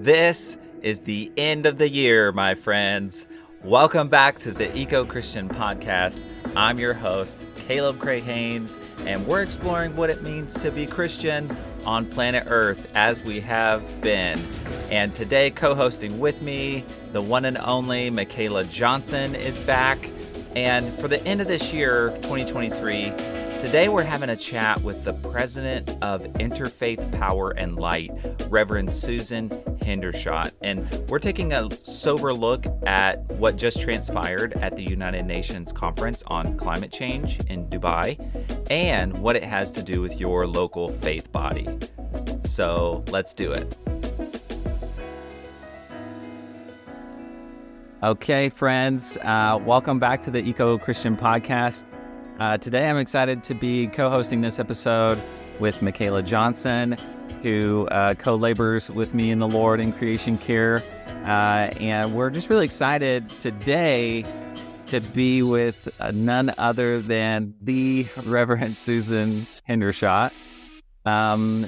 This is the end of the year, my friends. Welcome back to the Eco Christian Podcast. I'm your host, Caleb Craig Haynes, and we're exploring what it means to be Christian on planet Earth as we have been. And today, co-hosting with me, the one and only Makayla Johnson is back. And for the end of this year, 2023, today we're having a chat with the president of Interfaith Power and Light, Reverend Susan Hendershot. And we're taking a sober look at what just transpired at the United Nations Conference on Climate Change in Dubai and what it has to do with your local faith body. So let's do it. Okay, friends, welcome back to the Eco Christian Podcast. Today I'm excited to be co-hosting this episode with Makayla Johnson, who co-labors with me in the Lord in creation care. And we're just really excited today to be with none other than the Reverend Susan Hendershot.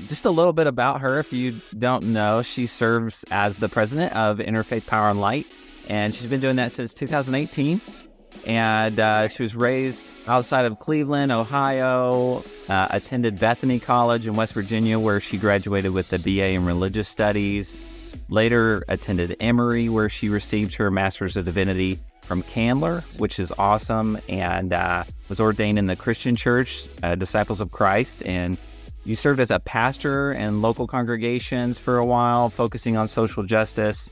Just a little bit about her. If you don't know, she serves as the president of Interfaith Power and Light, and she's been doing that since 2018. And she was raised outside of Cleveland, Ohio, attended Bethany College in West Virginia, where she graduated with a BA in Religious Studies. Later attended Emory, where she received her Master's of Divinity from Candler, which is awesome, and was ordained in the Christian Church, Disciples of Christ. And you served as a pastor in local congregations for a while, focusing on social justice.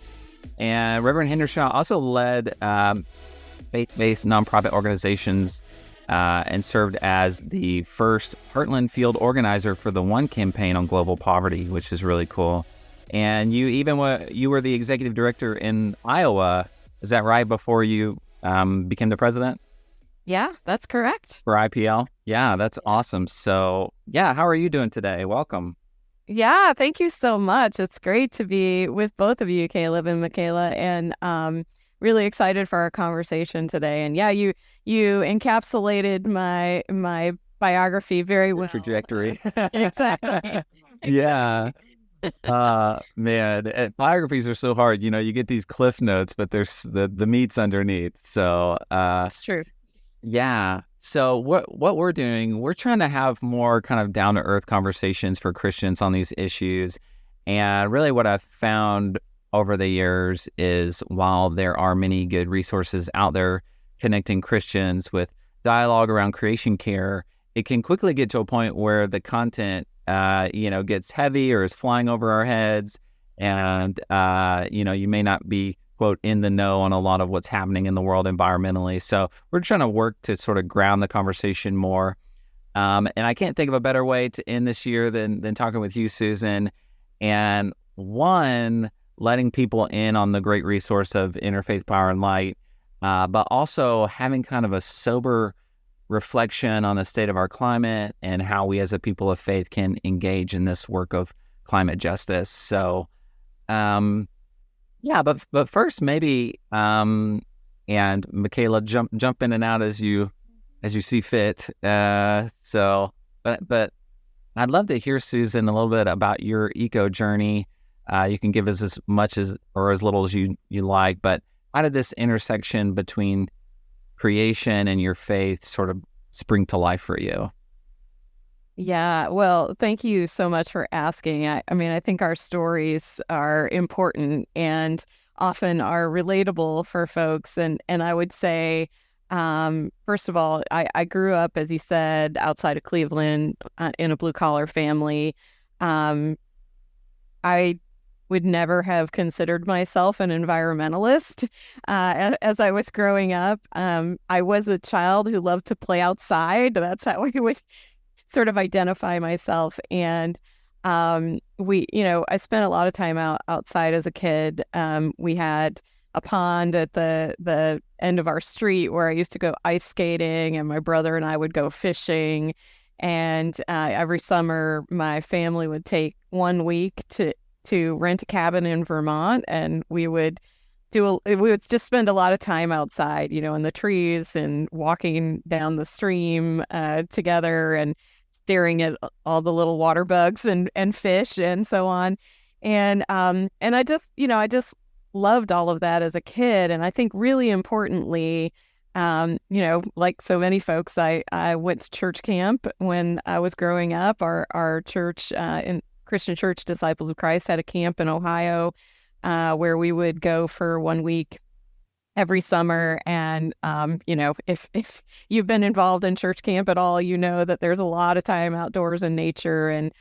And Reverend Hendershot also led faith-based nonprofit organizations and served as the first Heartland Field Organizer for the One campaign on global poverty, which is really cool. And you were the executive director in Iowa. Is that right? Before you became the president? Yeah, that's correct. For IPL? Yeah, that's awesome. So, yeah, how are you doing today? Welcome. Yeah, thank you so much. It's great to be with both of you, Caleb and Makayla, and really excited for our conversation today. And yeah, you encapsulated my biography very well. Trajectory. Exactly. Yeah. Man, biographies are so hard. You know, you get these cliff notes, but there's the meat's underneath. So It's true. Yeah. So what we're doing, we're trying to have more kind of down to earth conversations for Christians on these issues. And really what I've found over the years is while there are many good resources out there connecting Christians with dialogue around creation care, it can quickly get to a point where the content, gets heavy or is flying over our heads. And, you may not be, quote, in the know on a lot of what's happening in the world environmentally. So we're trying to work to sort of ground the conversation more. And I can't think of a better way to end this year than talking with you, Susan. And one, letting people in on the great resource of Interfaith Power and Light, but also having kind of a sober reflection on the state of our climate and how we as a people of faith can engage in this work of climate justice. So, but first maybe, and Makayla, jump in and out as you see fit. But I'd love to hear, Susan, a little bit about your eco journey. You can give us as much as or as little as you like, but how did this intersection between creation and your faith sort of spring to life for you? Yeah, well, thank you so much for asking. I think our stories are important and often are relatable for folks. And I would say, first of all, I grew up, as you said, outside of Cleveland in a blue-collar family. I would never have considered myself an environmentalist as I was growing up. I was a child who loved to play outside. That's how I would sort of identify myself. And I spent a lot of time outside as a kid. We had a pond at the end of our street where I used to go ice skating, and my brother and I would go fishing. And every summer, my family would take 1 week to rent a cabin in Vermont, and we would just spend a lot of time outside, in the trees and walking down the stream together and staring at all the little water bugs and fish and so on. And I just loved all of that as a kid. And I think really importantly, like so many folks, I went to church camp when I was growing up. Our church, in Christian Church Disciples of Christ, had a camp in Ohio where we would go for 1 week every summer. And, if you've been involved in church camp at all, you know that there's a lot of time outdoors in nature. And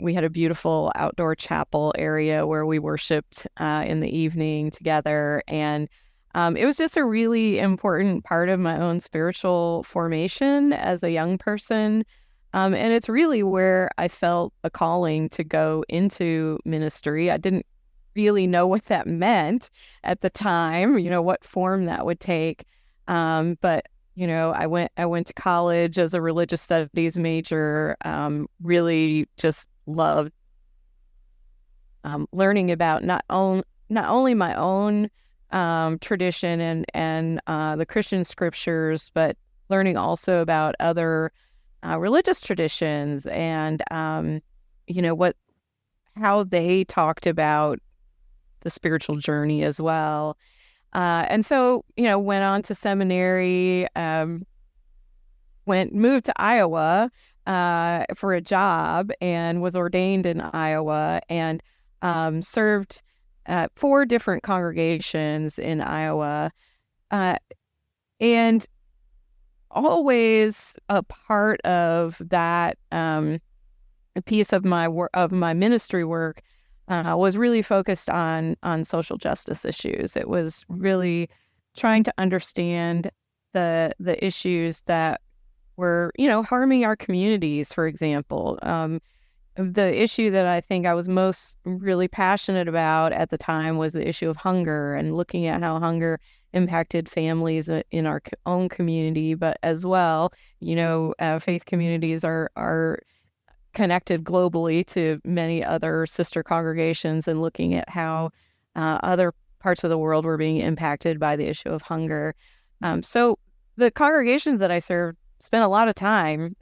we had a beautiful outdoor chapel area where we worshiped in the evening together. And it was just a really important part of my own spiritual formation as a young person. And it's really where I felt a calling to go into ministry. I didn't really know what that meant at the time, what form that would take. But I went to college as a religious studies major, really just loved learning about not only my own tradition and the Christian scriptures, but learning also about other religious traditions and how they talked about the spiritual journey as well. And so, went on to seminary, moved to Iowa for a job and was ordained in Iowa and served 4 different congregations in Iowa. And always a part of that a piece of my ministry work was really focused on social justice issues. It was really trying to understand the issues that were, harming our communities, for example. The issue that I think I was most really passionate about at the time was the issue of hunger and looking at how hunger impacted families in our own community, but as well, faith communities are connected globally to many other sister congregations and looking at how other parts of the world were being impacted by the issue of hunger. So the congregations that I served spent a lot of time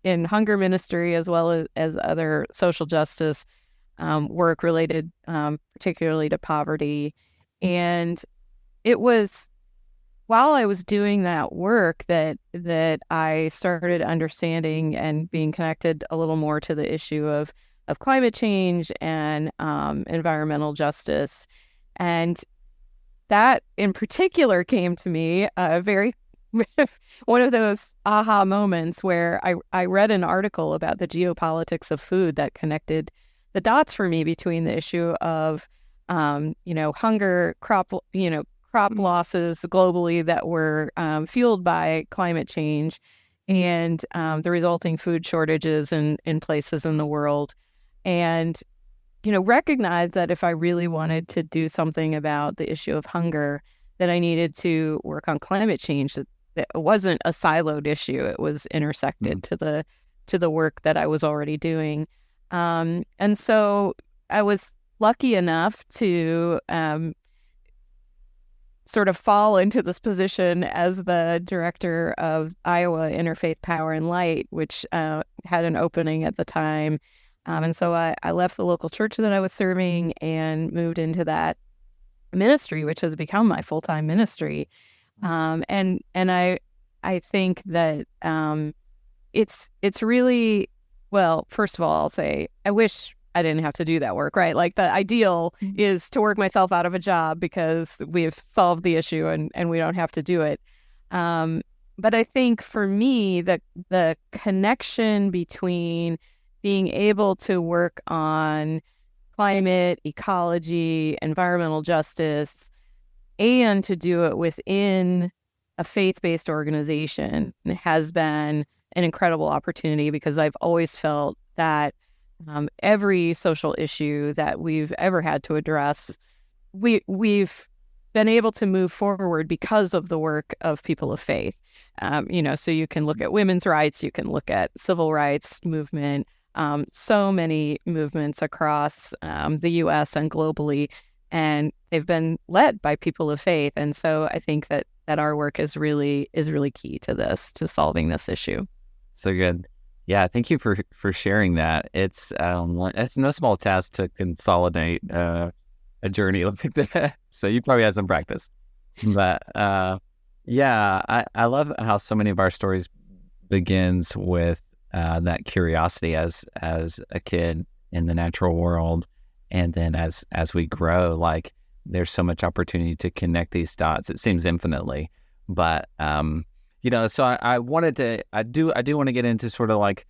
in hunger ministry as well as other social justice work related particularly to poverty. And it was while I was doing that work that I started understanding and being connected a little more to the issue of climate change and environmental justice. And that in particular came to me very one of those aha moments where I read an article about the geopolitics of food that connected the dots for me between the issue of hunger, crop losses globally that were fueled by climate change and the resulting food shortages in places in the world. And, recognize that if I really wanted to do something about the issue of hunger, that I needed to work on climate change, that it wasn't a siloed issue. It was intersected to the work that I was already doing. And so I was lucky enough to sort of fall into this position as the director of Iowa Interfaith Power Light, which had an opening at the time. And so I left the local church that I was serving and moved into that ministry, which has become my full-time ministry. And I think that it's really, well, first of all, I'll say I wish I didn't have to do that work, right? Like the ideal is to work myself out of a job because we've solved the issue and we don't have to do it. But I think for me, the connection between being able to work on climate, ecology, environmental justice, and to do it within a faith-based organization has been an incredible opportunity because I've always felt that every social issue that we've ever had to address, we've been able to move forward because of the work of people of faith. So you can look at women's rights, you can look at civil rights movement, so many movements across the U.S. and globally, and they've been led by people of faith. And so I think that our work is really key to solving this issue. So good. Yeah, thank you for sharing that. It's no small task to consolidate a journey like that. So you probably had some practice. But yeah, I love how so many of our stories begins with that curiosity as a kid in the natural world, and then as we grow, like there's so much opportunity to connect these dots. It seems infinitely, but so I do want to get into sort of like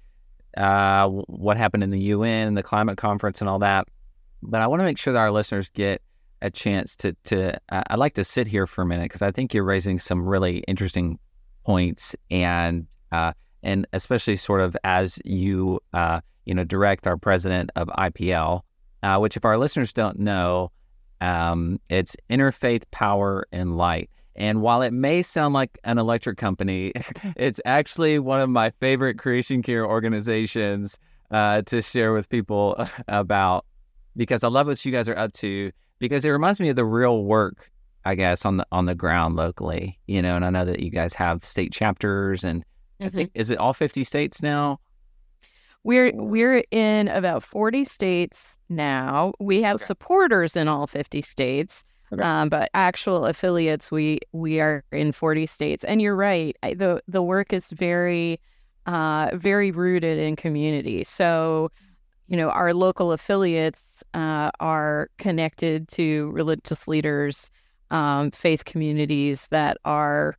what happened in the UN, the climate conference, and all that. But I want to make sure that our listeners get a chance to I'd like to sit here for a minute because I think you're raising some really interesting points, and especially sort of as you direct our president of IPL, which if our listeners don't know, it's Interfaith Power and Light. And while it may sound like an electric company, it's actually one of my favorite creation care organizations to share with people about, because I love what you guys are up to, because it reminds me of the real work, I guess, on the ground locally, and I know that you guys have state chapters, and I think, is it all 50 states now? We're in about 40 states now. We have supporters in all 50 states, but actual affiliates, we are in 40 states. And you're right, the work is very, very rooted in community. So, our local affiliates are connected to religious leaders, faith communities that are,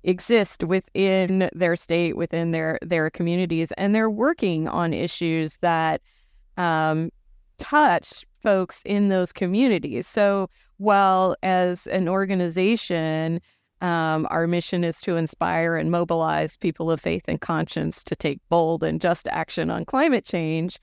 exist within their state, within their communities, and they're working on issues that touch folks in those communities. So while as an organization, our mission is to inspire and mobilize people of faith and conscience to take bold and just action on climate change,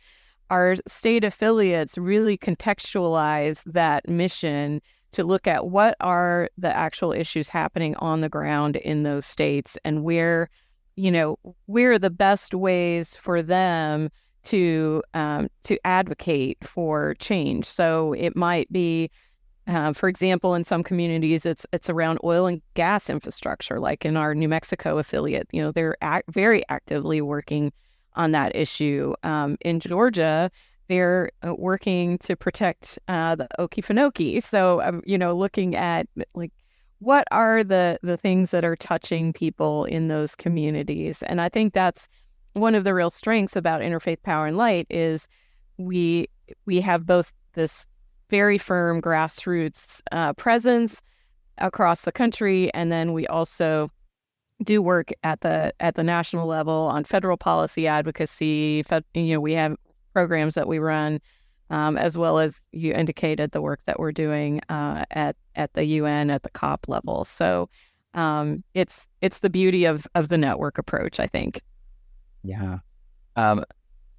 our state affiliates really contextualize that mission to look at what are the actual issues happening on the ground in those states, and where are the best ways for them to advocate for change. So it might be, for example, in some communities, it's around oil and gas infrastructure, like in our New Mexico affiliate. They're very actively working on that issue. In Georgia, they're working to protect the Okefenokee. So, looking at like what are the things that are touching people in those communities. And I think that's one of the real strengths about Interfaith Power and Light is we have both this very firm grassroots presence across the country, and then we also do work at the national level on federal policy advocacy. We have programs that we run, as well as you indicated the work that we're doing at the UN at the COP level. So it's the beauty of the network approach, I think. Yeah.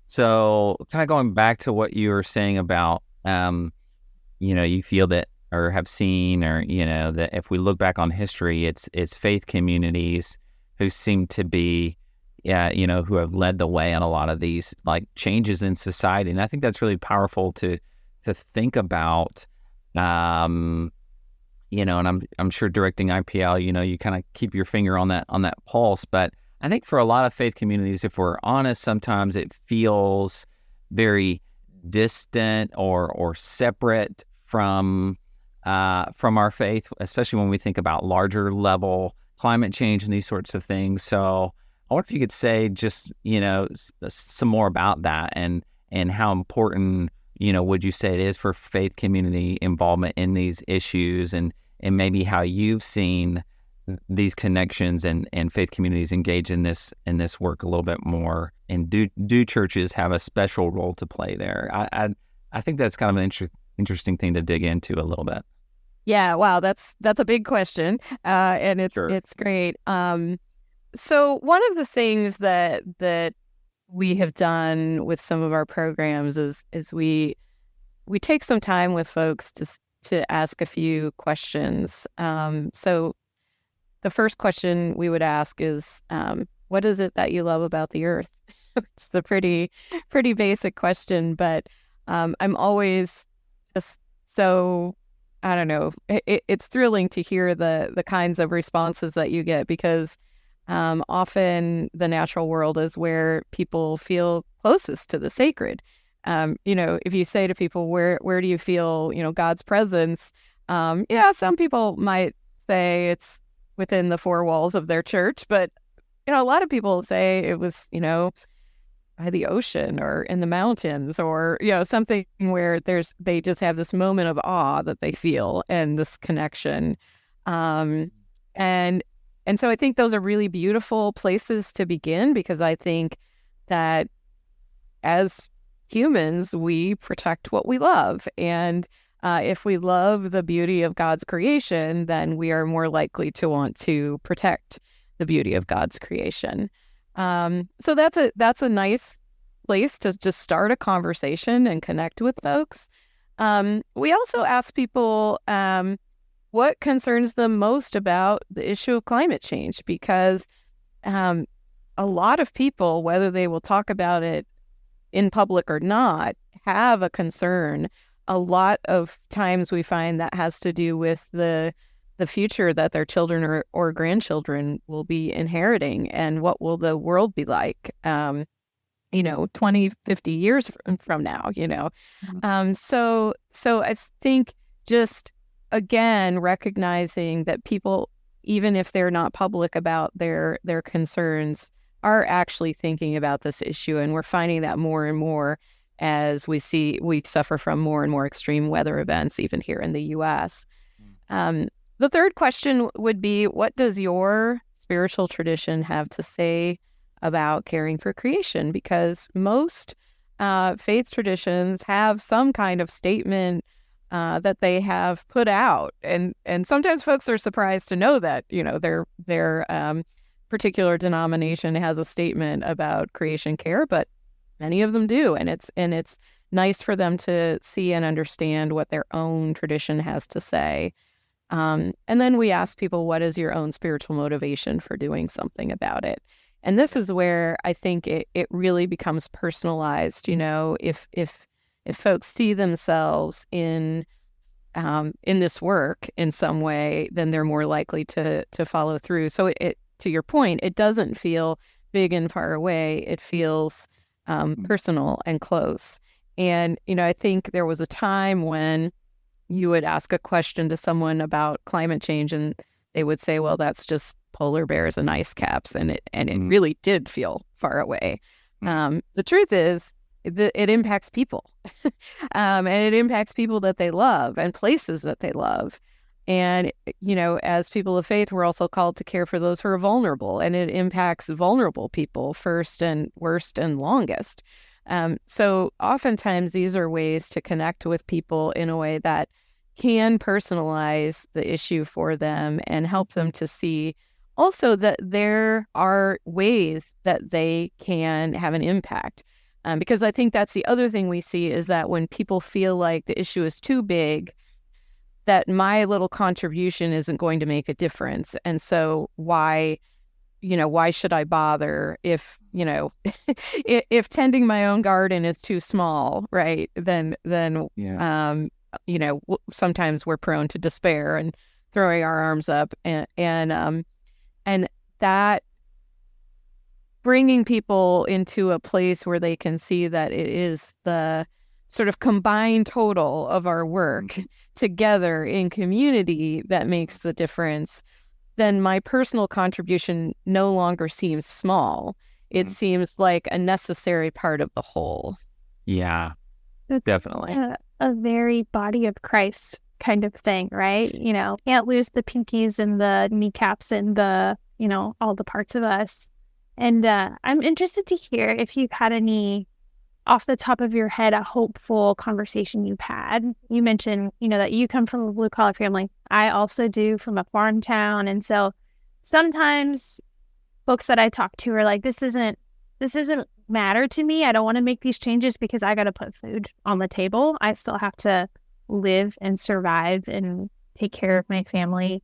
So kind of going back to what you were saying about, you feel that, or have seen, or, that if we look back on history, it's faith communities who seem to be, who have led the way on a lot of these like changes in society. And I think that's really powerful to think about, and I'm sure directing IPL, you kind of keep your finger on that pulse. But I think for a lot of faith communities, if we're honest, sometimes it feels very distant or separate from our faith, especially when we think about larger level climate change and these sorts of things. So I wonder if you could say just, some more about that, and how important, would you say it is for faith community involvement in these issues, and maybe how you've seen these connections and faith communities engage in this work a little bit more, and do churches have a special role to play there? I think that's kind of an interesting thing to dig into a little bit. Yeah, wow, that's a big question, and it's great. So one of the things that we have done with some of our programs is we take some time with folks to ask a few questions. So the first question we would ask is, what is it that you love about the earth? It's a pretty basic question, but I'm always just so, I don't know, it's thrilling to hear the kinds of responses that you get, because Often the natural world is where people feel closest to the sacred. If you say to people, where do you feel, God's presence? Some people might say it's within the four walls of their church, but, a lot of people say it was, by the ocean or in the mountains or, something where they just have this moment of awe that they feel and this connection. And so I think those are really beautiful places to begin, because I think that as humans, we protect what we love. And if we love the beauty of God's creation, then we are more likely to want to protect the beauty of God's creation. So that's a nice place to just start a conversation and connect with folks. We also ask people what concerns them most about the issue of climate change, because a lot of people, whether they will talk about it in public or not, have a concern. A lot of times we find that has to do with the future that their children or grandchildren will be inheriting, and what will the world be like 20, 50 years from now, So I think just, again, recognizing that people, even if they're not public about their concerns, are actually thinking about this issue. And we're finding that more and more as we suffer from more and more extreme weather events, even here in the U.S. The third question would be, what does your spiritual tradition have to say about caring for creation? Because most faith traditions have some kind of statement that they have put out. And sometimes folks are surprised to know that, their particular denomination has a statement about creation care, but many of them do. And it's nice for them to see and understand what their own tradition has to say. And then we ask people, what is your own spiritual motivation for doing something about it? And this is where I think it really becomes personalized. If folks see themselves in this work in some way, then they're more likely to follow through. So it to your point, it doesn't feel big and far away. It feels personal and close. And, I think there was a time when you would ask a question to someone about climate change and they would say, well, that's just polar bears and ice caps. And it really did feel far away. The truth is, it impacts people and it impacts people that they love and places that they love. And, as people of faith, we're also called to care for those who are vulnerable, and it impacts vulnerable people first and worst and longest. So oftentimes these are ways to connect with people in a way that can personalize the issue for them and help them to see also that there are ways that they can have an impact. Because I think that's the other thing we see, is that when people feel like the issue is too big, that my little contribution isn't going to make a difference. And so why should I bother if tending my own garden is too small, right? Then sometimes we're prone to despair and throwing our arms up, and that bringing people into a place where they can see that it is the sort of combined total of our work together in community that makes the difference, then my personal contribution no longer seems small. It seems like a necessary part of the whole. Yeah, it's definitely. A very body of Christ kind of thing, right? Can't lose the pinkies and the kneecaps and the, all the parts of us. And I'm interested to hear if you've had any, off the top of your head, a hopeful conversation you've had. You mentioned, that you come from a blue-collar family. I also do, from a farm town. And so sometimes folks that I talk to are like, this isn't matter to me. I don't want to make these changes because I got to put food on the table. I still have to live and survive and take care of my family.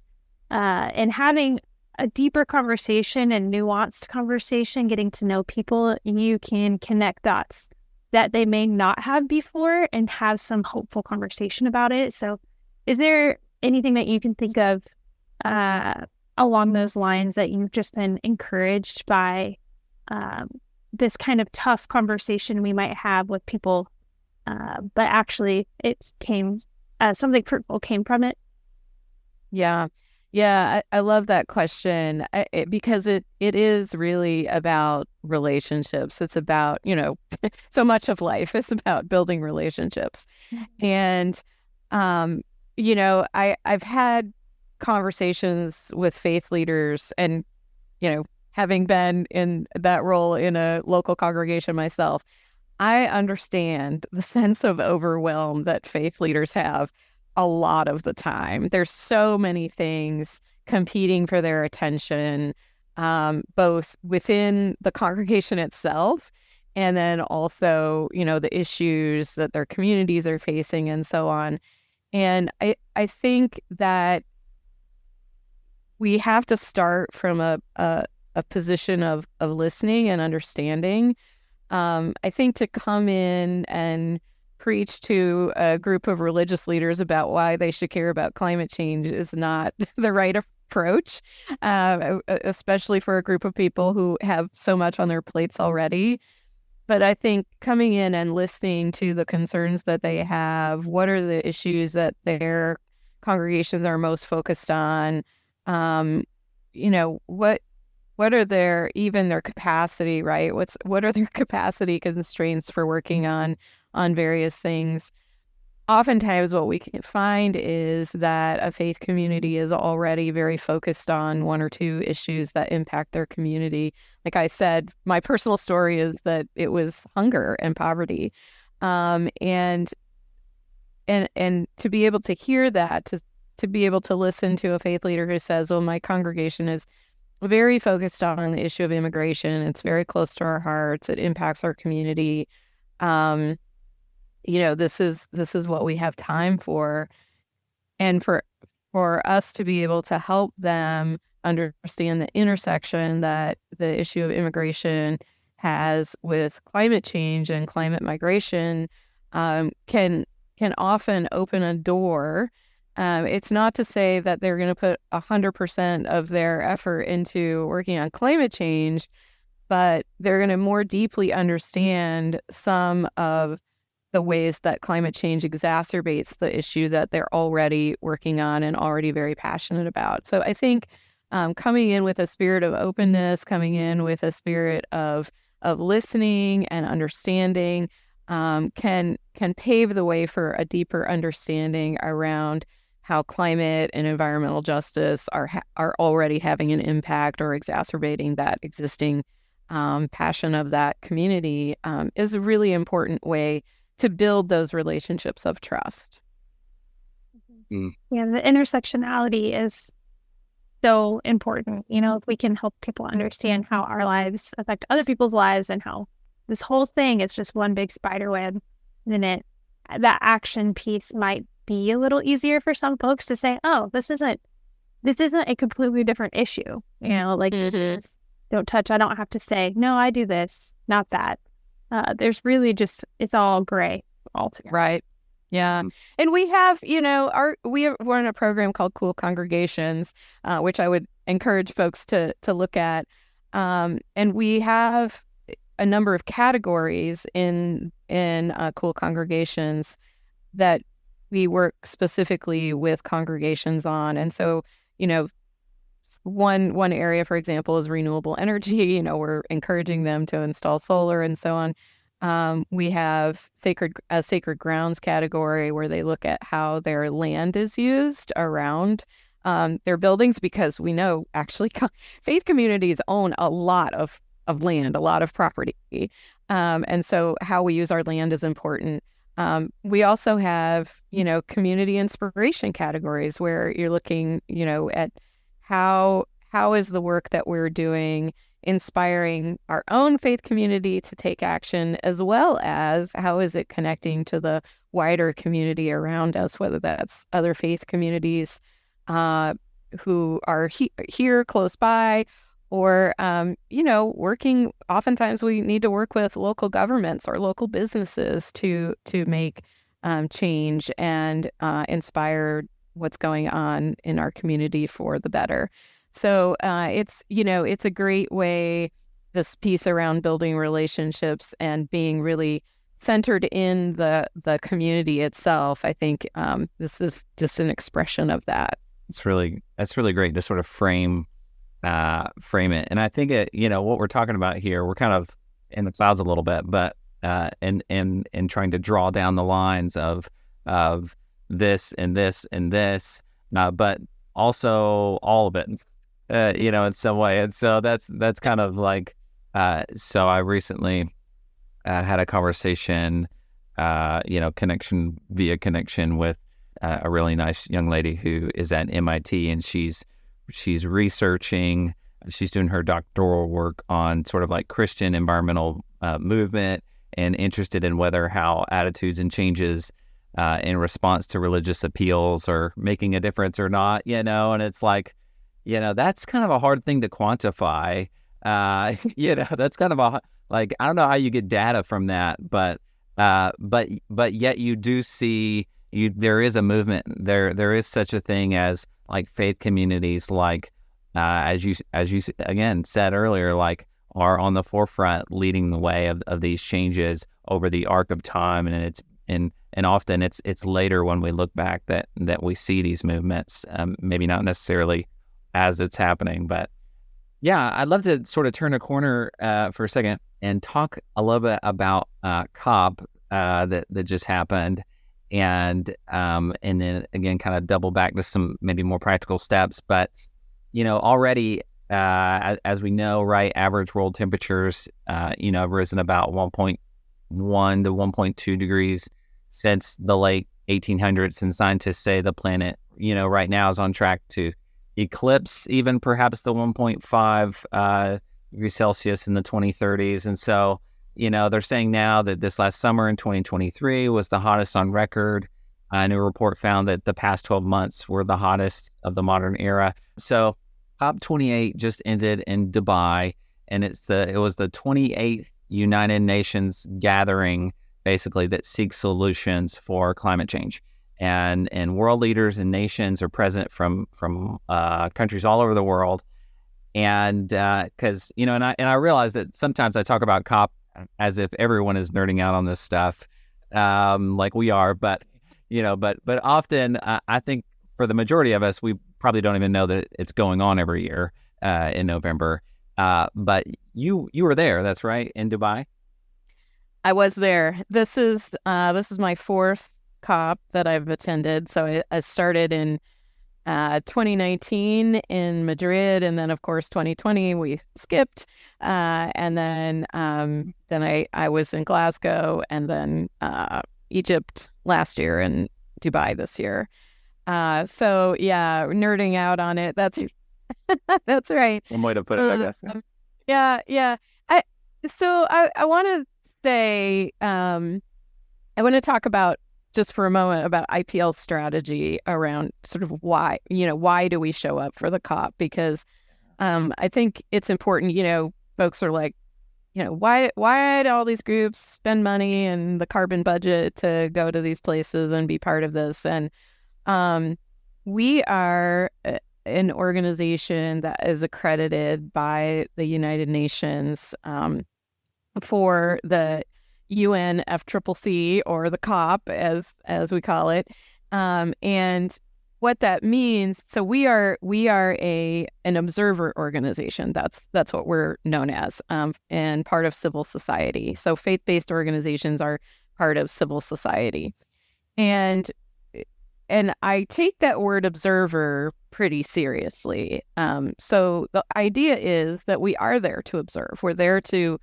And having a deeper conversation and nuanced conversation, getting to know people, you can connect dots that they may not have before and have some hopeful conversation about it. So is there anything that you can think of along those lines that you've just been encouraged by this kind of tough conversation we might have with people, but actually it came, something fruitful came from it? Yeah. Yeah, I love that question because it is really about relationships. It's about, so much of life is about building relationships. And, I've had conversations with faith leaders and, having been in that role in a local congregation myself, I understand the sense of overwhelm that faith leaders have a lot of the time. There's so many things competing for their attention, both within the congregation itself and then also, the issues that their communities are facing and so on. And I think that we have to start from a position of listening and understanding. I think to come in and preach to a group of religious leaders about why they should care about climate change is not the right approach, especially for a group of people who have so much on their plates already. But I think coming in and listening to the concerns that they have, what are the issues that their congregations are most focused on, what are their capacity, right? What are their capacity constraints for working on various things? Oftentimes what we can find is that a faith community is already very focused on one or two issues that impact their community. Like I said, my personal story is that it was hunger and poverty. And to be able to hear that, to be able to listen to a faith leader who says, well, my congregation is very focused on the issue of immigration. It's very close to our hearts. It impacts our community. This is what we have time for. And for us to be able to help them understand the intersection that the issue of immigration has with climate change and climate migration, can often open a door. It's not to say that they're going to put 100% of their effort into working on climate change, but they're going to more deeply understand some of the ways that climate change exacerbates the issue that they're already working on and already very passionate about. So I think coming in with a spirit of openness, coming in with a spirit of listening and understanding, can pave the way for a deeper understanding around how climate and environmental justice are already having an impact or exacerbating that existing passion of that community, is a really important way to build those relationships of trust. Yeah, the intersectionality is so important. If we can help people understand how our lives affect other people's lives and how this whole thing is just one big spider web, then that action piece might be a little easier for some folks to say, oh, this isn't a completely different issue. Don't touch. I don't have to say, no, I do this, not that. There's really just, it's all gray altogether. Right. Yeah. And we have, we're in a program called Cool Congregations, which I would encourage folks to look at. And we have a number of categories in Cool Congregations that we work specifically with congregations on. And so, one area, for example, is renewable energy. We're encouraging them to install solar and so on. We have a sacred grounds category where they look at how their land is used around their buildings, because we know actually faith communities own a lot of land, a lot of property. And so how we use our land is important. We also have, community inspiration categories where you're looking, at how is the work that we're doing inspiring our own faith community to take action, as well as how is it connecting to the wider community around us, whether that's other faith communities who are here close by, or, working. Oftentimes we need to work with local governments or local businesses to make change and inspire what's going on in our community for the better. So it's a great way, this piece around building relationships and being really centered in the community itself. I think this is just an expression of that. That's really great to sort of frame it. And I think what we're talking about here, we're kind of in the clouds a little bit, but and trying to draw down the lines of this and this and this, but also all of it, in some way. And so that's kind of like, so I recently had a conversation, connection with a really nice young lady who is at MIT, and she's researching, she's doing her doctoral work on sort of like Christian environmental movement, and interested in whether how attitudes and changes in response to religious appeals are making a difference or not, and it's like, that's kind of a hard thing to quantify. That's kind of like, I don't know how you get data from that, but yet you do see, there is a movement, there is such a thing as like faith communities, like as you again said earlier, like are on the forefront leading the way of these changes over the arc of time. And it's and often it's later when we look back that we see these movements, maybe not necessarily as it's happening. But yeah, I'd love to sort of turn a corner for a second and talk a little bit about COP that just happened, and then again kind of double back to some maybe more practical steps. But already as we know, right, average world temperatures have risen about 1.1 to 1.2 degrees since the late 1800s, and scientists say the planet right now is on track to eclipse even perhaps the 1.5 degrees Celsius in the 2030s. And so they're saying now that this last summer in 2023 was the hottest on record. A new report found that the past 12 months were the hottest of the modern era. So COP28 just ended in Dubai, and it was the 28th United Nations gathering, basically, that seeks solutions for climate change. And world leaders and nations are present from countries all over the world. And because and I realize that sometimes I talk about COP as if everyone is nerding out on this stuff, like we are, but but often I think for the majority of us, we probably don't even know that it's going on every year in November. But you were there, that's right, in Dubai? I was there. This is my fourth COP that I've attended. So I started in 2019 in Madrid, and then of course 2020 we skipped, and then I was in Glasgow, and then Egypt last year, and Dubai this year. So yeah, nerding out on it. That's that's right. One way to put it, I guess. Yeah. I want to say, I want to talk about just for a moment about IPL strategy around sort of why do we show up for the COP? Because I think it's important, folks are like, why do all these groups spend money and the carbon budget to go to these places and be part of this? And we are an organization that is accredited by the United Nations for the UNFCCC, or the COP as we call it, and what that means. So we are an observer organization. That's what we're known as, and part of civil society. So faith-based organizations are part of civil society, and I take that word observer pretty seriously. So the idea is that we are there to observe. We're there to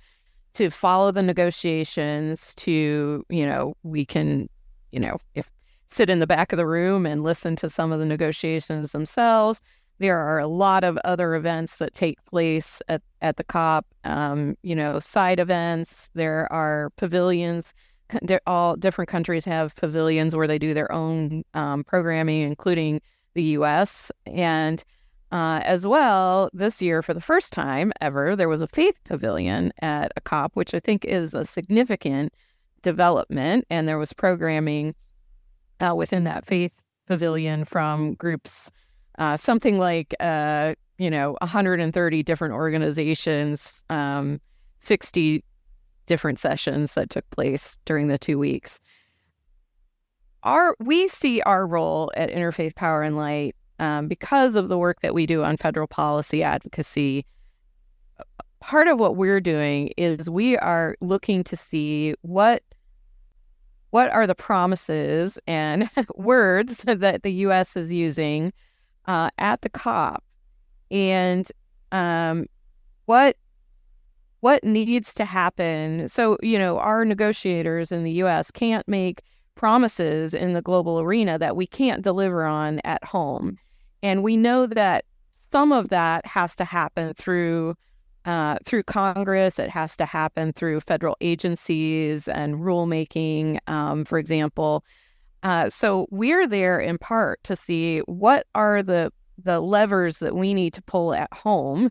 follow the negotiations, we can, if sit in the back of the room and listen to some of the negotiations themselves. There are a lot of other events that take place at the COP, side events. There are pavilions. All different countries have pavilions where they do their own programming, including the U.S. And as well, this year, for the first time ever, there was a faith pavilion at a COP, which I think is a significant development. And there was programming within that faith pavilion from groups, something like 130 different organizations, 60 different sessions that took place during the 2 weeks. We see our role at Interfaith Power and Light, because of the work that we do on federal policy advocacy. Part of what we're doing is we are looking to see what are the promises and words that the U.S. is using at the COP, and what needs to happen. So, our negotiators in the U.S. can't make promises in the global arena that we can't deliver on at home. And we know that some of that has to happen through Congress. It has to happen through federal agencies and rulemaking, for example. So we're there in part to see what are the levers that we need to pull at home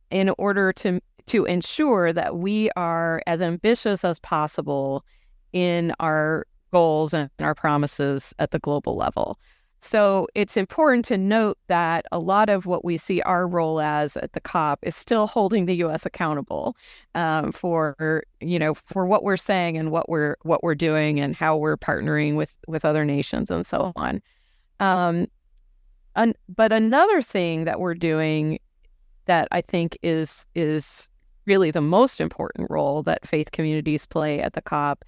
in order to ensure that we are as ambitious as possible in our goals and our promises at the global level. So it's important to note that a lot of what we see our role as at the COP is still holding the U.S. accountable for what we're saying and what we're doing and how we're partnering with other nations and so on. But another thing that we're doing that I think is really the most important role that faith communities play at the COP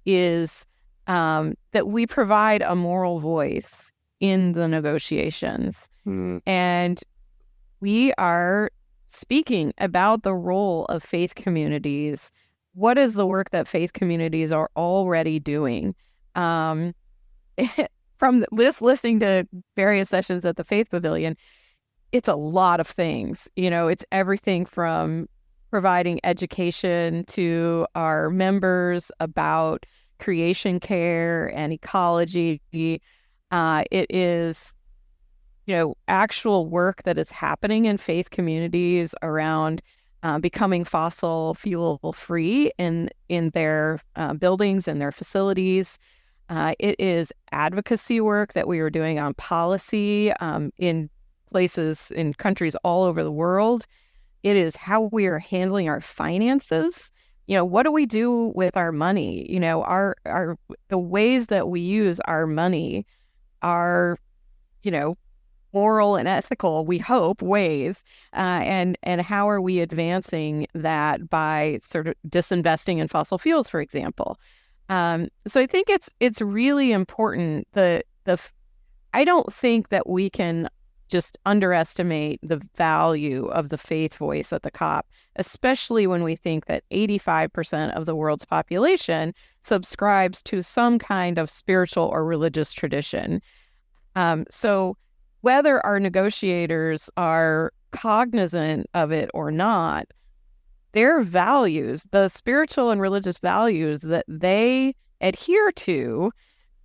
is that we provide a moral voice in the negotiations. And we are speaking about the role of faith communities. What is the work that faith communities are already doing? From listening to various sessions at the Faith Pavilion, it's a lot of things. It's everything from providing education to our members about creation care and ecology. It is, actual work that is happening in faith communities around becoming fossil fuel free in their buildings and their facilities. It is advocacy work that we are doing on policy in countries all over the world. It is how we are handling our finances. What do we do with our money? The ways that we use our money are, moral and ethical, we hope, ways. And how are we advancing that by sort of disinvesting in fossil fuels, for example? So I think it's really important. I don't think that we can just underestimate the value of the faith voice at the COP, especially when we think that 85% of the world's population subscribes to some kind of spiritual or religious tradition. So whether our negotiators are cognizant of it or not, their values, the spiritual and religious values that they adhere to,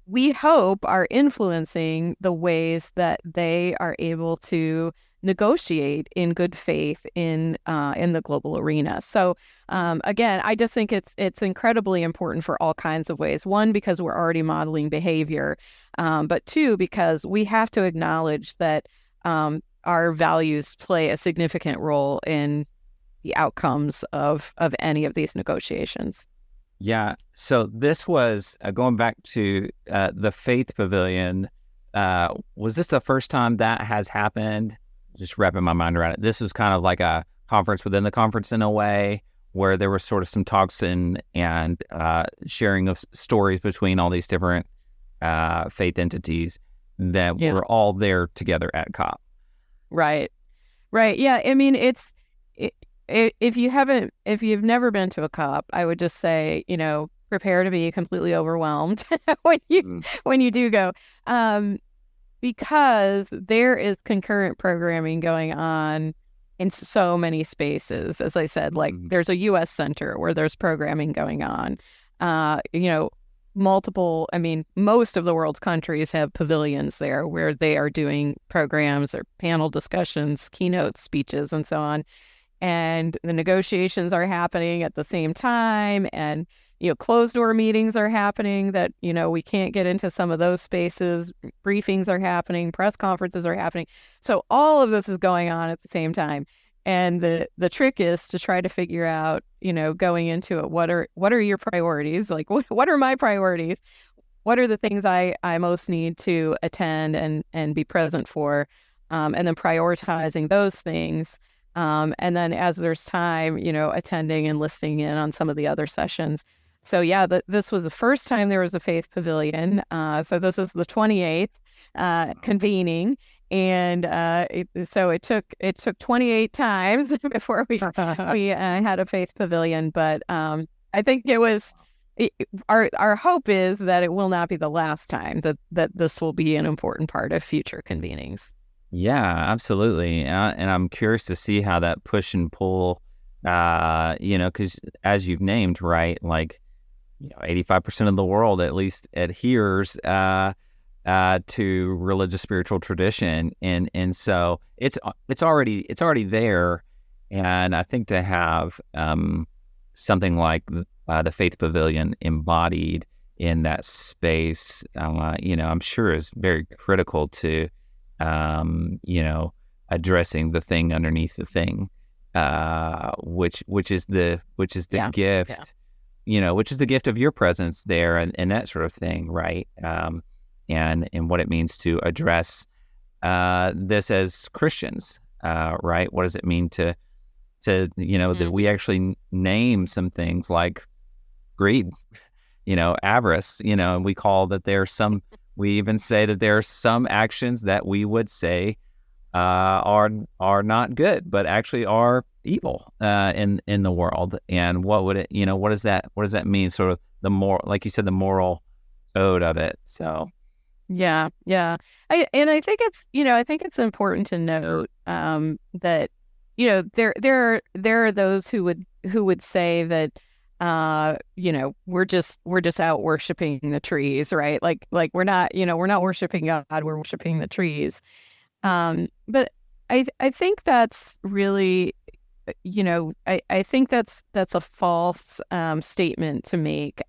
we hope are influencing the ways that they are able to negotiate in good faith in the global arena. So again, I just think it's incredibly important for all kinds of ways. One, because we're already modeling behavior, but two, because we have to acknowledge that our values play a significant role in the outcomes of any of these negotiations. Yeah. So this was going back to the Faith Pavilion. Was this the first time that has happened? Just wrapping my mind around it. This was kind of like a conference within the conference in a way, where there was sort of some talks and sharing of stories between all these different faith entities that were all there together at COP. Right. Yeah. I mean, if you've never been to a COP, I would just say, prepare to be completely overwhelmed when you do go, because there is concurrent programming going on in so many spaces. As I said, like there's a U.S. center where there's programming going on. Most of the world's countries have pavilions there where they are doing programs or panel discussions, keynote speeches, and so on. And the negotiations are happening at the same time. And closed door meetings are happening that, we can't get into some of those spaces. Briefings are happening, press conferences are happening. So all of this is going on at the same time. And the trick is to try to figure out, going into it, what are your priorities? Like, what are my priorities? What are the things I most need to attend and be present for? And then prioritizing those things. And then as there's time, attending and listening in on some of the other sessions. So yeah, this was the first time there was a Faith Pavilion. So this is the 28th convening. And so it took 28 times before we had a Faith Pavilion. But I think our hope is that it will not be the last time that this will be an important part of future convenings. Yeah, absolutely. And I'm curious to see how that push and pull, because as you've named, right, like 85% of the world at least adheres to religious spiritual tradition, and so it's already there. And I think to have something like the Faith Pavilion embodied in that space, I'm sure is very critical to addressing the thing underneath the thing, which is the gift, which is the gift of your presence there, and that sort of thing, right? And what it means to address this as Christians, right? What does it mean to that we actually name some things like greed, avarice, and we call that there's some. We even say that there are some actions that we would say are not good, but actually are evil in the world. And what would it, what does that mean? Sort of the more, like you said, the moral code of it. So, yeah. I think it's important to note that there are those who would say that we're just out worshiping the trees, right? Like we're not worshiping God, we're worshiping the trees. But I think that's really, I think that's a false statement to make.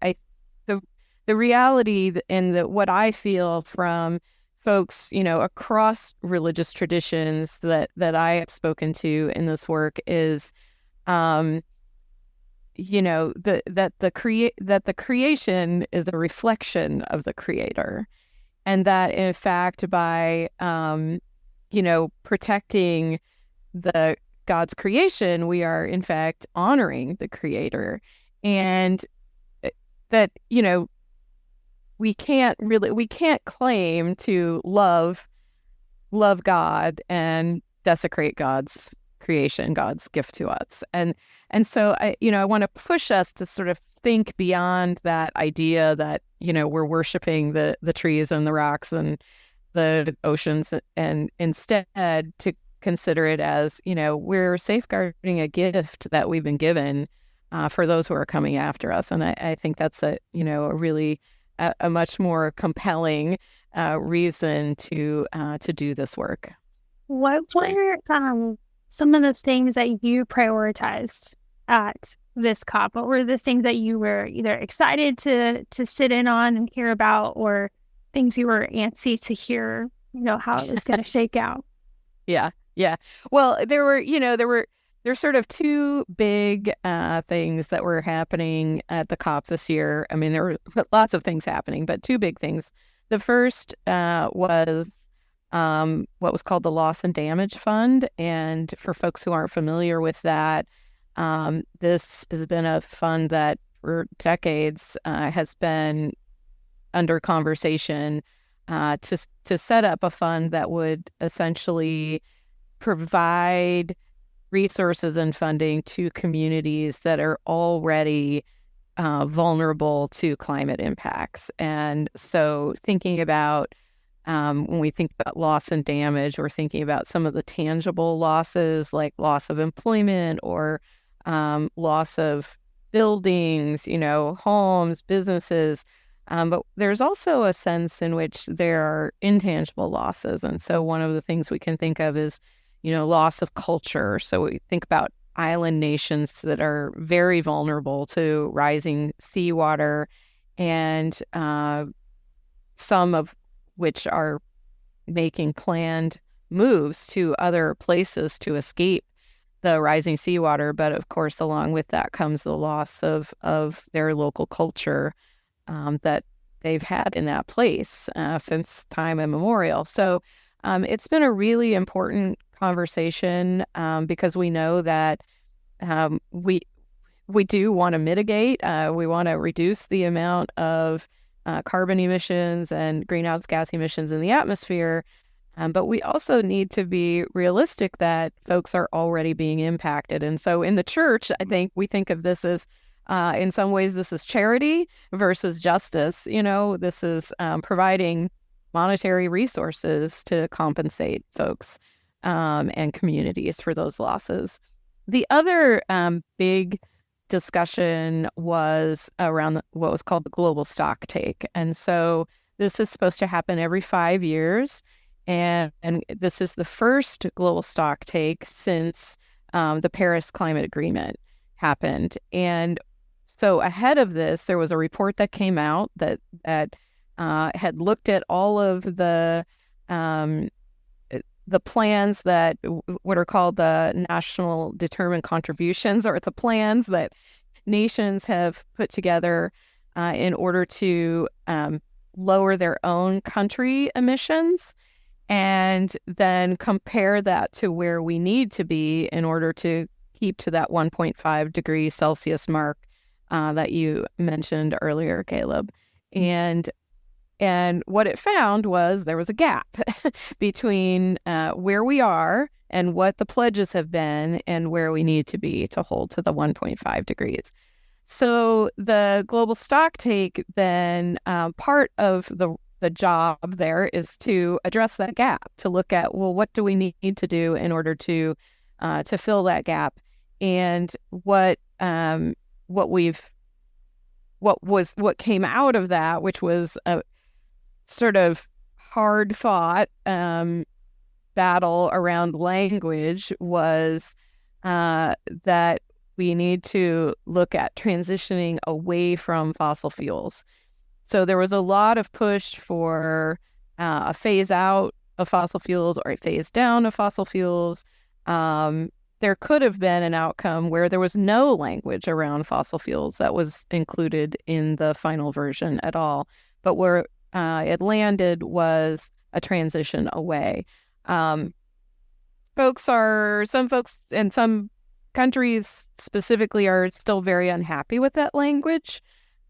The reality and what I feel from folks, across religious traditions that I have spoken to in this work is, that the creation is a reflection of the Creator, and that in fact by protecting the God's creation, we are in fact honoring the Creator, and that we can't claim to love God and desecrate God's creation, God's gift to us. And so I want to push us to sort of think beyond that idea that, we're worshiping the trees and the rocks and the oceans, and instead to consider it as, we're safeguarding a gift that we've been given for those who are coming after us. And I think that's a really a much more compelling reason to do this work. What were some of those things that you prioritized at this COP? What were the things that you were either excited to sit in on and hear about, or things you were antsy to hear, how it was going to shake out? Yeah. Well, there's sort of two big things that were happening at the COP this year. I mean, there were lots of things happening, but two big things. The first was what was called the Loss and Damage Fund. And for folks who aren't familiar with that, this has been a fund that for decades has been under conversation to set up a fund that would essentially provide resources and funding to communities that are already vulnerable to climate impacts. And so thinking about when we think about loss and damage, we're thinking about some of the tangible losses like loss of employment or loss of buildings, homes, businesses. But there's also a sense in which there are intangible losses. And so one of the things we can think of is, loss of culture. So we think about island nations that are very vulnerable to rising seawater, and some of which are making planned moves to other places to escape the rising seawater. But of course, along with that comes the loss of their local culture that they've had in that place since time immemorial. So it's been a really important conversation because we know that we do want to mitigate. We want to reduce the amount of carbon emissions and greenhouse gas emissions in the atmosphere. But we also need to be realistic that folks are already being impacted. And so in the church, I think we think of this as, in some ways, this is charity versus justice. This is providing monetary resources to compensate folks and communities for those losses. The other big discussion was around what was called the global stock take. And so this is supposed to happen every 5 years. And this is the first global stock take since the Paris Climate Agreement happened. And so ahead of this, there was a report that came out that had looked at all of the plans that what are called the national determined contributions, or the plans that nations have put together in order to lower their own country emissions, and then compare that to where we need to be in order to keep to that 1.5 degrees Celsius mark that you mentioned earlier, Caleb. And what it found was there was a gap between where we are and what the pledges have been and where we need to be to hold to the 1.5 degrees. So the global stock take then, part of the job there is to address that gap, to look at, well, what do we need to do in order to fill that gap, and what came out of that, which was a sort of hard fought battle around language, was that we need to look at transitioning away from fossil fuels. So there was a lot of push for a phase out of fossil fuels or a phase down of fossil fuels. There could have been an outcome where there was no language around fossil fuels that was included in the final version at all. But where it landed was a transition away. Some folks in some countries specifically are still very unhappy with that language.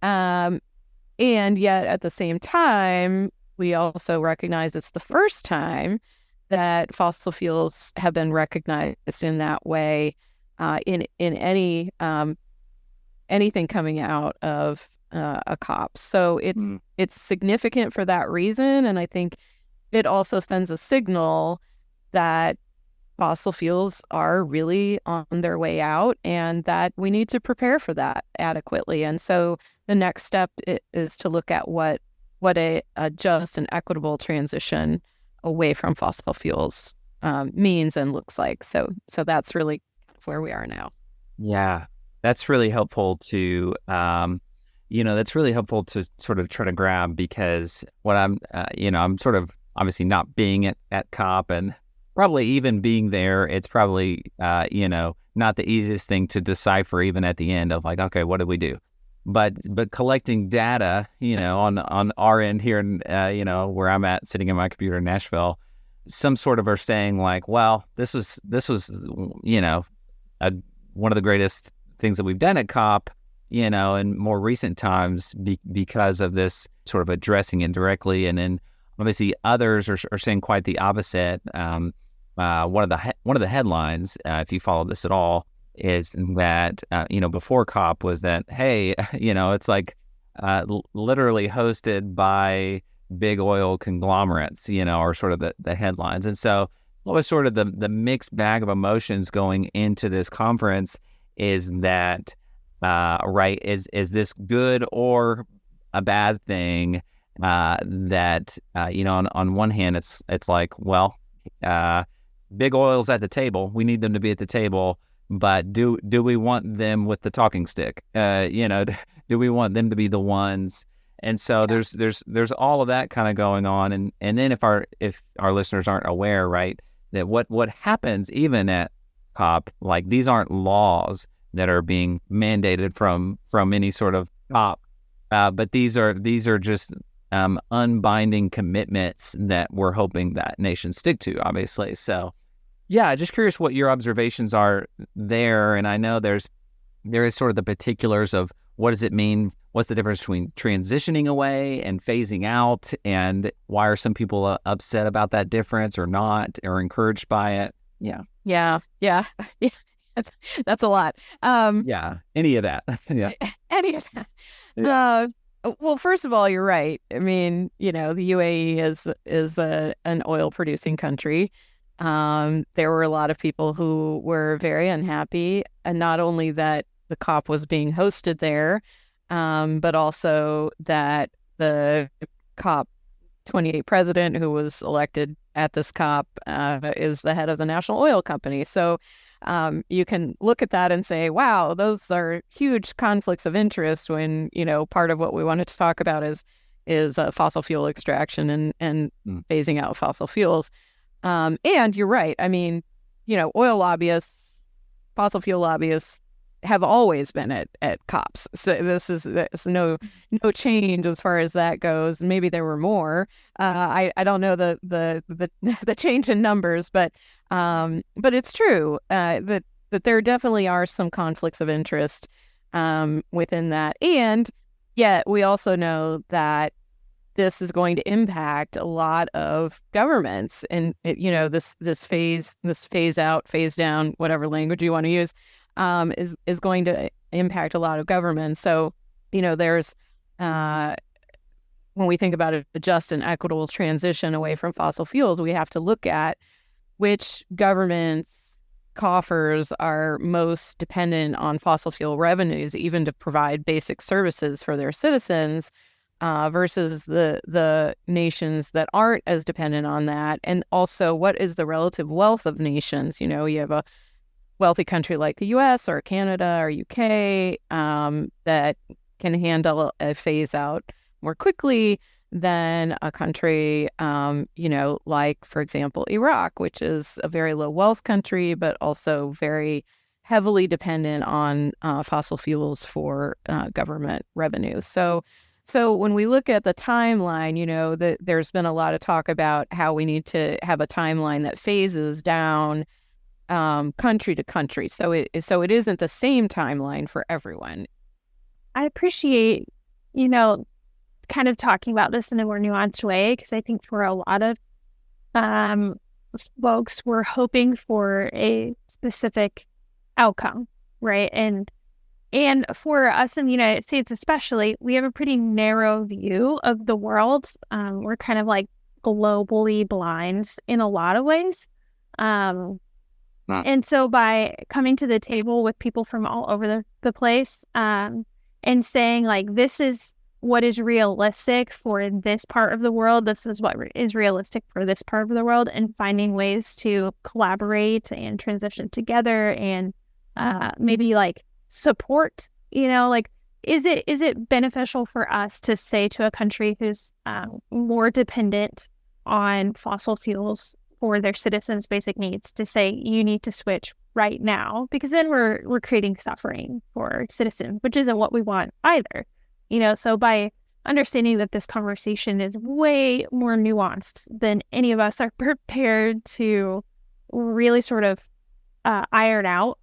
And yet at the same time, we also recognize it's the first time that fossil fuels have been recognized in that way in any anything coming out of a COP. So it's significant for that reason, and I think it also sends a signal that fossil fuels are really on their way out, and that we need to prepare for that adequately. And so the next step is to look at what a just and equitable transition away from fossil fuels means and looks like. So that's really where we are now. Yeah, that's really helpful to, that's really helpful to sort of try to grab, because what I'm sort of obviously not being at COP, and probably even being there, it's probably, not the easiest thing to decipher even at the end of like, okay, what did we do? But collecting data, on our end here, where I'm at, sitting in my computer in Nashville, some sort of are saying like, well, this was one of the greatest things that we've done at COP, in more recent times because of this sort of addressing it directly. And then obviously others are saying quite the opposite. One of the headlines, if you follow this at all, is that before COP was that, hey, it's like literally hosted by big oil conglomerates, are sort of the headlines. And so what was sort of the mixed bag of emotions going into this conference is that is this good or a bad thing? That on one hand it's like, well, big oil's at the table, we need them to be at the table, but do we want them with the talking stick? Do we want them to be the ones? And so there's all of that kind of going on, and then if our listeners aren't aware, right, that what happens even at COP, like these aren't laws that are being mandated from any sort of COP, but these are just unbinding commitments that we're hoping that nations stick to, obviously. So yeah, just curious what your observations are there. And I know there is sort of the particulars of what does it mean. What's the difference between transitioning away and phasing out? And why are some people upset about that difference or not, or encouraged by it? Yeah. That's a lot. Any of that. Yeah. Any of that. Yeah. Well, first of all, you're right. I mean, the UAE is an oil producing country. There were a lot of people who were very unhappy, and not only that the COP was being hosted there, but also that the COP 28 president who was elected at this COP is the head of the National Oil Company. So you can look at that and say, wow, those are huge conflicts of interest when, part of what we wanted to talk about is fossil fuel extraction and phasing out fossil fuels. And you're right. I mean, oil lobbyists, fossil fuel lobbyists have always been at COPs. So there's no change as far as that goes. Maybe there were more. I don't know the change in numbers, but it's true that there definitely are some conflicts of interest within that. And yet we also know that this is going to impact a lot of governments, and this phase out, phase down, whatever language you want to use, is going to impact a lot of governments. So, there's when we think about a just and equitable transition away from fossil fuels, we have to look at which governments' coffers are most dependent on fossil fuel revenues, even to provide basic services for their citizens, versus the nations that aren't as dependent on that. And also, what is the relative wealth of nations? You have a wealthy country like the U.S. or Canada or UK that can handle a phase out more quickly than a country, like, for example, Iraq, which is a very low wealth country, but also very heavily dependent on fossil fuels for government revenues. So when we look at the timeline, there's been a lot of talk about how we need to have a timeline that phases down country to country. So it isn't the same timeline for everyone. I appreciate, kind of talking about this in a more nuanced way, because I think for a lot of folks, we're hoping for a specific outcome, right? And for us in the United States especially, we have a pretty narrow view of the world. We're kind of like globally blind in a lot of ways. And so by coming to the table with people from all over the place and saying, like, this is what is realistic for this part of the world, this is what is realistic for this part of the world, and finding ways to collaborate and transition together and maybe like support, is it beneficial for us to say to a country who's more dependent on fossil fuels for their citizens' basic needs to say, you need to switch right now, because then we're creating suffering for citizens, which isn't what we want either. So by understanding that this conversation is way more nuanced than any of us are prepared to really sort of iron out,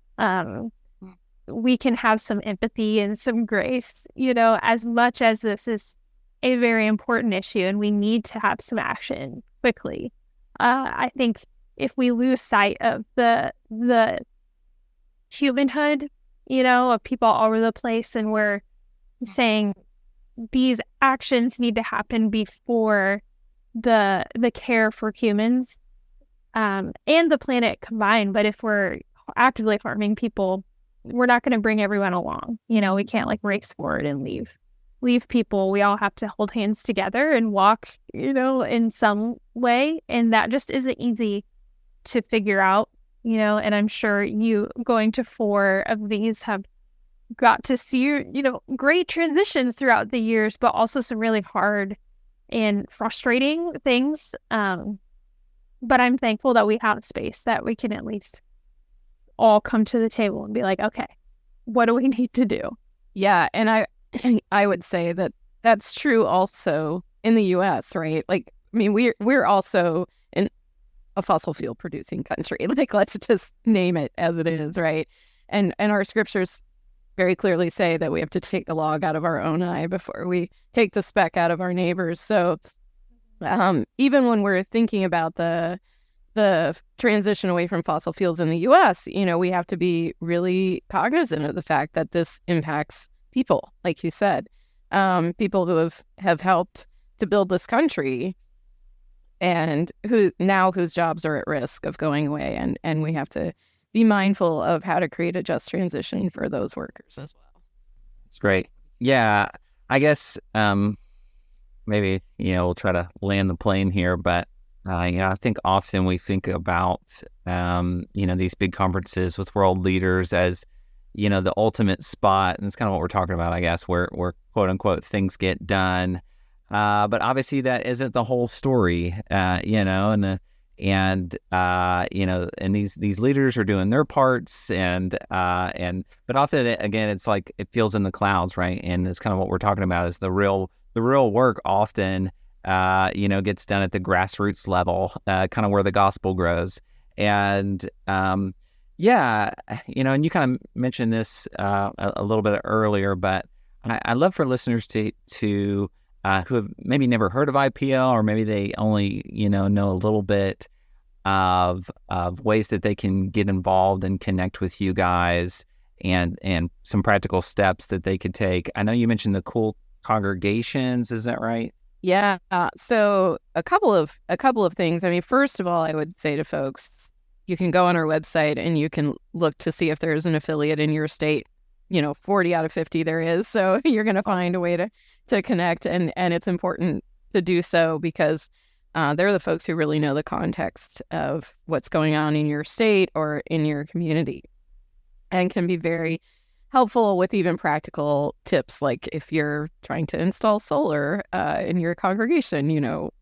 we can have some empathy and some grace, as much as this is a very important issue and we need to have some action quickly. I think if we lose sight of the humanhood, of people all over the place, and we're saying these actions need to happen before the care for humans and the planet combined. But if we're actively harming people, we're not going to bring everyone along. We can't like race forward and leave people. We all have to hold hands together and walk, in some way. And that just isn't easy to figure out and I'm sure you going to 4 of these have got to see, great transitions throughout the years, but also some really hard and frustrating things. But I'm thankful that we have space that we can at least all come to the table and be like, okay, what do we need to do? Yeah. And I would say that that's true also in the US, right? Like, I mean, we're also in a fossil fuel producing country. Like, let's just name it as it is, right? And our scriptures very clearly say that we have to take the log out of our own eye before we take the speck out of our neighbors. So even when we're thinking about the transition away from fossil fuels in the US, we have to be really cognizant of the fact that this impacts people, like you said, people who have helped to build this country and whose jobs are at risk of going away. And we have to be mindful of how to create a just transition for those workers as well. That's great. Yeah, I guess maybe, we'll try to land the plane here, but I think often we think about, these big conferences with world leaders as, the ultimate spot. And it's kind of what we're talking about, I guess, where quote unquote things get done. But obviously that isn't the whole story, and these leaders are doing their parts, but often again it's like it feels in the clouds, right? And it's kind of what we're talking about is the real work often gets done at the grassroots level, kind of where the gospel grows. And and you kind of mentioned this a little bit earlier, but I'd love for listeners to who have maybe never heard of IPL, or maybe they only, know a little bit of ways that they can get involved and connect with you guys, and some practical steps that they could take. I know you mentioned the cool congregations. Is that right? Yeah. So a couple of things. I mean, first of all, I would say to folks, you can go on our website and you can look to see if there's an affiliate in your state. 40 out of 50 there is. So you're going to find a way to connect. And it's important to do so because they're the folks who really know the context of what's going on in your state or in your community, and can be very helpful with even practical tips. Like if you're trying to install solar in your congregation,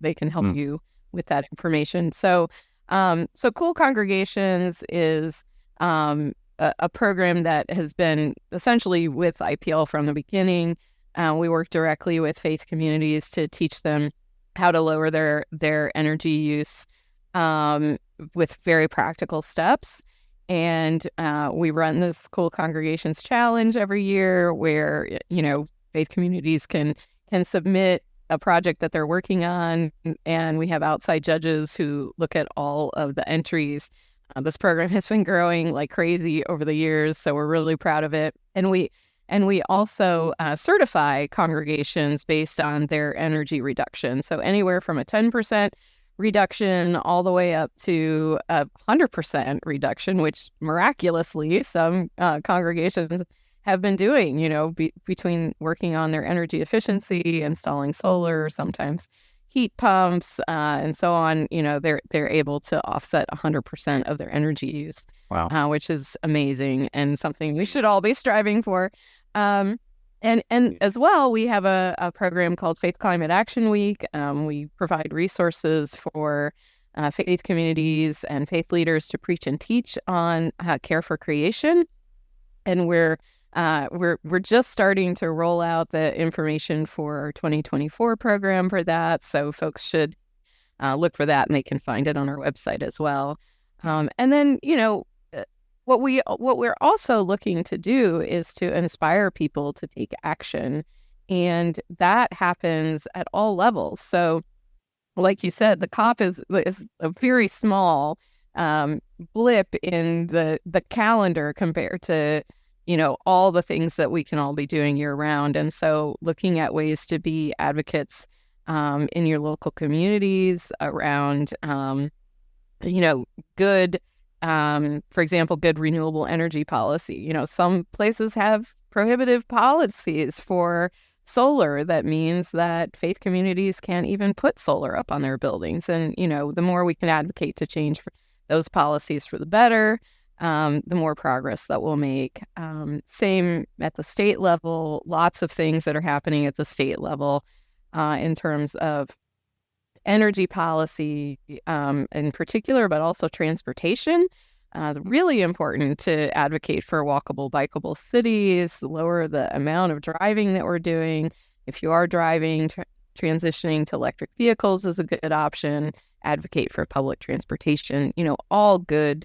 they can help you with that information. So Cool Congregations is a program that has been essentially with IPL from the beginning. We work directly with faith communities to teach them how to lower their energy use with very practical steps. And we run this Cool Congregations Challenge every year where, faith communities can submit a project that they're working on, and we have outside judges who look at all of the entries. This program has been growing like crazy over the years, so we're really proud of it. And we also certify congregations based on their energy reduction. So anywhere from a 10% reduction all the way up to a 100% reduction, which miraculously some congregations have been doing, between working on their energy efficiency, installing solar, sometimes heat pumps, and so on. They're able to offset 100% of their energy use. Wow. Which is amazing and something we should all be striving for. And as well, we have a program called Faith Climate Action Week. We provide resources for faith communities and faith leaders to preach and teach on care for creation. And we're just starting to roll out the information for our 2024 program for that. So folks should look for that, and they can find it on our website as well. And then, what we're also looking to do is to inspire people to take action, and that happens at all levels. So, like you said, the COP is a very small blip in the calendar compared to all the things that we can all be doing year round. And so, looking at ways to be advocates in your local communities around good. For example, good renewable energy policy. Some places have prohibitive policies for solar. That means that faith communities can't even put solar up on their buildings. And, the more we can advocate to change those policies for the better, the more progress that we'll make. Same at the state level, lots of things that are happening at the state level in terms of energy policy in particular, but also transportation. Really important to advocate for walkable, bikeable cities, lower the amount of driving that we're doing. If you are driving, transitioning to electric vehicles is a good option. Advocate for public transportation, all good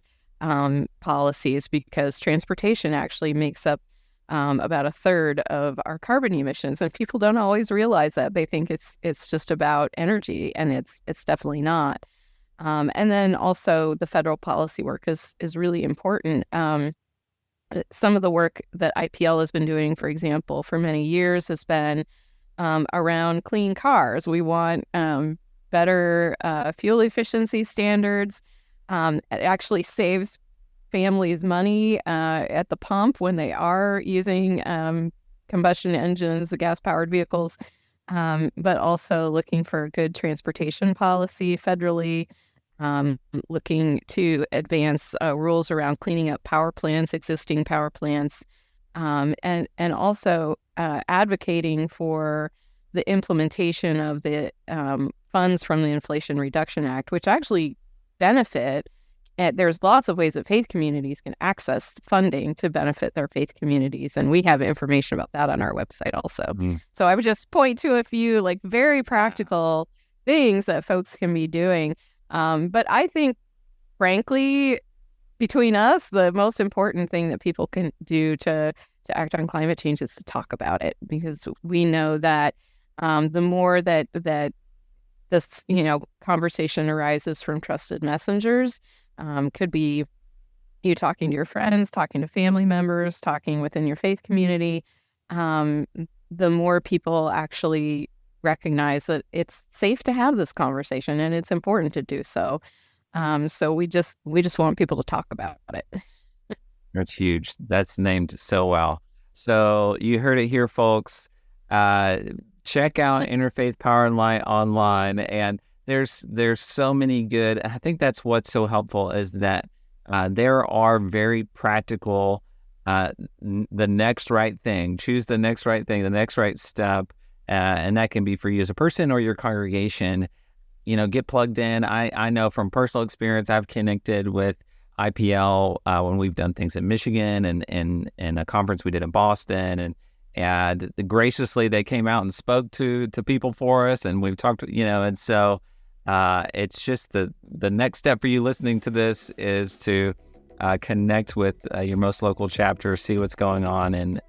policies, because transportation actually makes up about a third of our carbon emissions, and people don't always realize that. They think it's just about energy, and it's definitely not. And then also the federal policy work is really important. Some of the work that IPL has been doing, for example, for many years has been around clean cars. We want better fuel efficiency standards. It actually saves families money at the pump when they are using combustion engines, gas-powered vehicles, but also looking for good transportation policy federally, looking to advance rules around cleaning up power plants, existing power plants, and also advocating for the implementation of the funds from the Inflation Reduction Act, which actually benefit. There's lots of ways that faith communities can access funding to benefit their faith communities, and we have information about that on our website also. So I would just point to a few very practical things that folks can be doing. But I think, frankly, between us, the most important thing that people can do to act on climate change is to talk about it, because we know that the more that this conversation arises from trusted messengers, could be you talking to your friends, talking to family members, talking within your faith community, the more people actually recognize that it's safe to have this conversation and it's important to do so. So we just want people to talk about it. That's huge. That's named so well. So you heard it here, folks. Check out Interfaith Power Light online, and there's so many good. I think that's what's so helpful, is that there are very practical, the next right thing. Choose the next right thing, the next right step, and that can be for you as a person or your congregation. Get plugged in. I know from personal experience, I've connected with IPL when we've done things in Michigan and a conference we did in Boston, and graciously they came out and spoke to people for us, and we've talked, and so it's just the next step for you listening to this is to connect with your most local chapter, see what's going on. And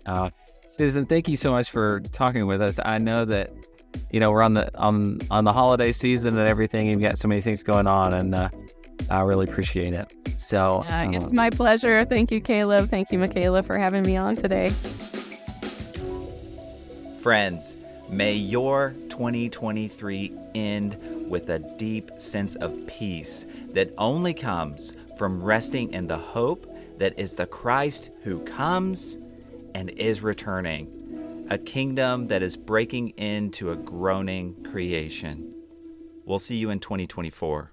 Susan, thank you so much for talking with us. I know that we're on the holiday season and everything, and you've got so many things going on, and I really appreciate it. So it's my pleasure. Thank you, Caleb. Thank you, Makayla, for having me on today. Friends, may your 2023 end with a deep sense of peace that only comes from resting in the hope that is the Christ who comes and is returning, a kingdom that is breaking into a groaning creation. We'll see you in 2024.